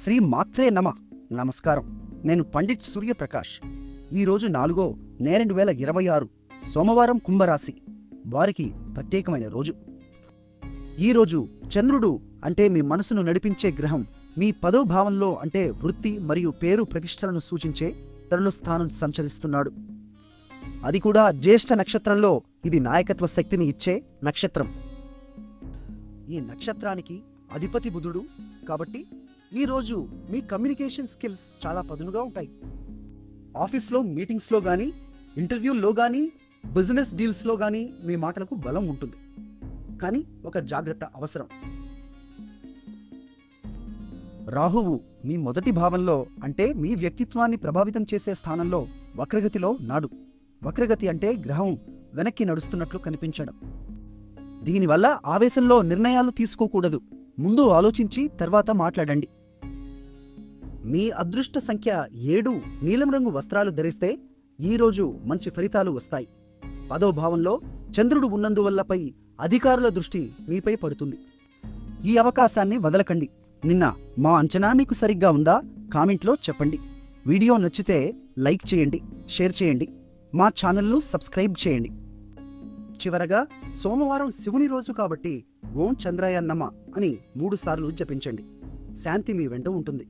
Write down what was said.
శ్రీ మాత్రే నమ. నమస్కారం. నేను పండిట్ సూర్యప్రకాష్. ఈరోజు 4 మే 2026 సోమవారం, కుంభరాశి వారికి ప్రత్యేకమైన రోజు. ఈరోజు చంద్రుడు అంటే మీ మనసును నడిపించే గ్రహం మీ 10వ భావంలో అంటే వృత్తి మరియు పేరు ప్రతిష్టలను సూచించే తరుణ స్థానం సంచరిస్తున్నాడు. అది కూడా జ్యేష్ఠ నక్షత్రంలో. ఇది నాయకత్వ శక్తిని ఇచ్చే నక్షత్రం. ఈ నక్షత్రానికి అధిపతి బుధుడు. కాబట్టి ఈరోజు మీ కమ్యూనికేషన్ స్కిల్స్ చాలా పదునుగా ఉంటాయి. ఆఫీస్లో మీటింగ్స్లో కానీ, ఇంటర్వ్యూల్లో కానీ, బిజినెస్ డీల్స్లో కానీ మీ మాటలకు బలం ఉంటుంది. కానీ ఒక జాగ్రత్త అవసరం. రాహువు మీ మొదటి భావంలో అంటే మీ వ్యక్తిత్వాన్ని ప్రభావితం చేసే స్థానంలో వక్రగతిలో నాడు. వక్రగతి అంటే గ్రహం వెనక్కి నడుస్తున్నట్లు కనిపించడం. దీనివల్ల ఆవేశంలో నిర్ణయాలు తీసుకోకూడదు. ముందు ఆలోచించి తర్వాత మాట్లాడండి. మీ అదృష్ట సంఖ్య 7. నీలం రంగు వస్త్రాలు ధరిస్తే ఈరోజు మంచి ఫలితాలు వస్తాయి. 10వ భావంలో చంద్రుడు ఉన్నందువల్లపై అధికారుల దృష్టి మీపై పడుతుంది. ఈ అవకాశాన్ని వదలకండి. నిన్న మా అంచనా మీకు సరిగ్గా ఉందా? కామెంట్లో చెప్పండి. వీడియో నచ్చితే లైక్ చేయండి, షేర్ చేయండి, మా ఛానల్ను సబ్స్క్రైబ్ చేయండి. చివరగా సోమవారం శివుని రోజు కాబట్టి ఓం చంద్రాయ నమ అని 3 సార్లు జపించండి. శాంతి మీ వెంట ఉంటుంది.